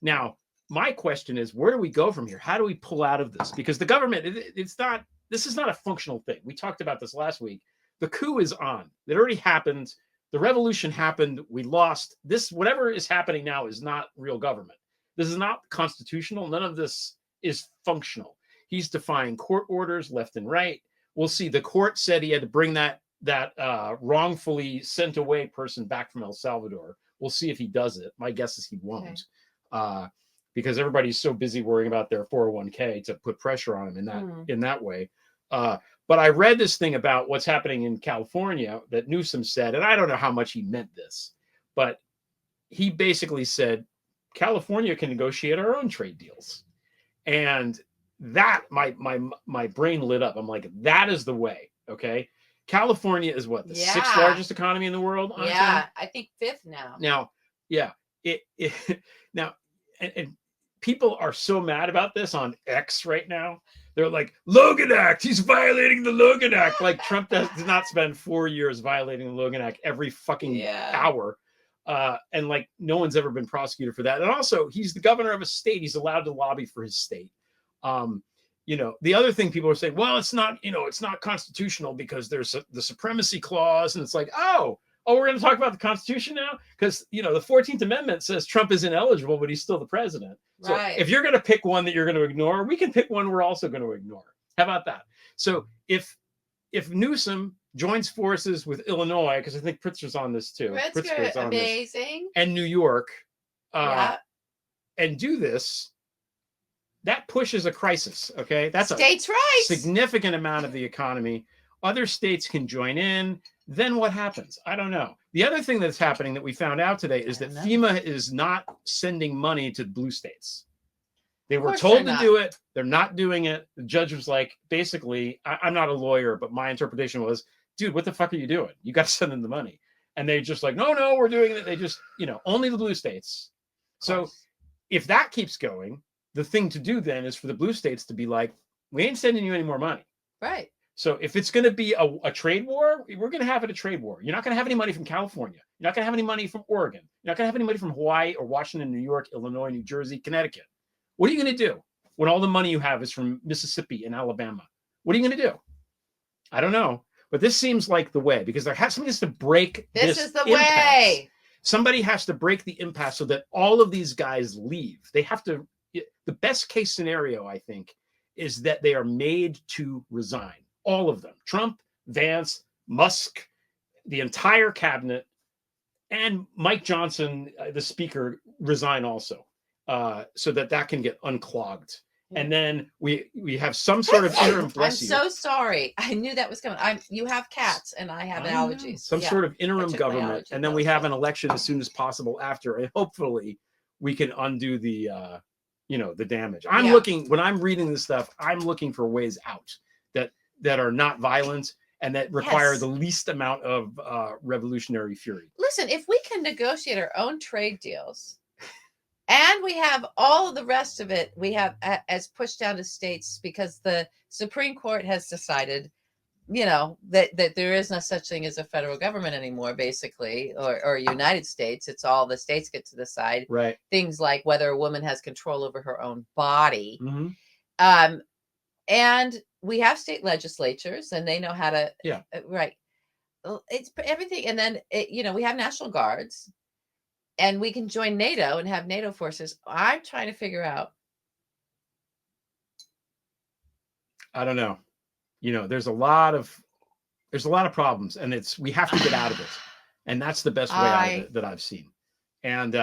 Now, my question is, where do we go from here? How do we pull out of this? Because the government, this is not a functional thing. We talked about this last week. The coup is on. It already happened. The revolution happened. We lost. This, whatever is happening now, is not real government. This is not constitutional. None of this is functional. He's defying court orders left and right. We'll see. The court said he had to bring that wrongfully sent away person back from El Salvador. We'll see if he does it. My guess is he won't, because everybody's so busy worrying about their 401k to put pressure on him in that way. But I read this thing about what's happening in California that Newsom said, and I don't know how much he meant this, but he basically said California can negotiate our own trade deals, and that my brain lit up. I'm like, that is the way. Okay. California is what, the sixth largest economy in the world? Yeah, I think fifth now. Now, and people are so mad about this on X right now. They're like, Logan Act, he's violating the Logan Act. Like Trump does not spend 4 years violating the Logan Act every fucking hour. And like no one's ever been prosecuted for that. And also, he's the governor of a state. He's allowed to lobby for his state. The other thing people are saying, well, it's not constitutional because there's the supremacy clause. And it's like, oh, we're going to talk about the Constitution now? Because, the 14th Amendment says Trump is ineligible, but he's still the president. So if you're going to pick one that you're going to ignore, we can pick one we're also going to ignore. How about that? So if Newsom joins forces with Illinois, because I think Pritzker's on this too. Pritzker's amazing. And New York, and do this, that pushes a crisis, okay? That's states' rights. Significant amount of the economy. Other states can join in. Then what happens? I don't know. The other thing that's happening that we found out today is that FEMA is not sending money to blue states. They were told to do it. They're not doing it. The judge was like, basically, I'm not a lawyer, but my interpretation was, dude, what the fuck are you doing? You got to send them the money. And they just like, no, we're doing it. They just, only the blue states. So if that keeps going, the thing to do then is for the blue states to be like, we ain't sending you any more money. Right. So if it's going to be a trade war, we're going to have it a trade war. You're not going to have any money from California. You're not going to have any money from Oregon. You're not going to have any money from Hawaii or Washington, New York, Illinois, New Jersey, Connecticut. What are you going to do when all the money you have is from Mississippi and Alabama? What are you going to do? I don't know. But this seems like the way, because somebody has to break this is the impasse. way. Somebody has to break the impasse so that all of these guys leave. They have to. The best case scenario, I think, is that they are made to resign. All of them. Trump, Vance, Musk, the entire cabinet, and Mike Johnson, the speaker, resign also, so that can get unclogged. And then we have some sort of interim. I'm so sorry. I knew that was coming. You have cats, and I have allergies. Some sort of interim government, and then we have an election as soon as possible after, and hopefully we can undo the the damage. I'm looking, when I'm reading this stuff, I'm looking for ways out that are not violent and that require the least amount of revolutionary fury. Listen, if we can negotiate our own trade deals and we have all of the rest of it, we have as pushed down to states, because the Supreme Court has decided, that there is no such thing as a federal government anymore, basically, or United States. It's all the states get to decide. Right. Things like whether a woman has control over her own body. Mm-hmm. And we have state legislatures, and they know how to. Yeah. Right. It's everything. And then, we have National Guards, and we can join NATO and have NATO forces. I'm trying to figure out. I don't know. There's a lot of problems, and we have to get out of it. And that's the best way out of it that I've seen. And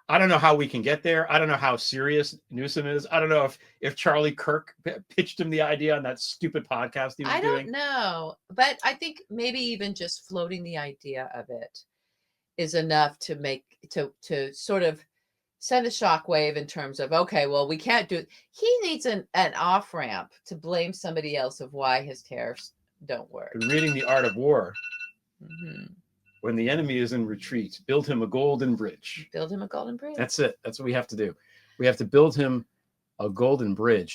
I don't know how we can get there. I don't know how serious Newsom is. I don't know if Charlie Kirk pitched him the idea on that stupid podcast he was doing. I don't know. But I think maybe even just floating the idea of it is enough to sort of send a shockwave in terms of, okay, well, we can't do it. He needs an off-ramp to blame somebody else of why his tariffs don't work. Reading The Art of War. Mm-hmm. When the enemy is in retreat, build him a golden bridge. Build him a golden bridge. That's it. That's what we have to do. We have to build him a golden bridge.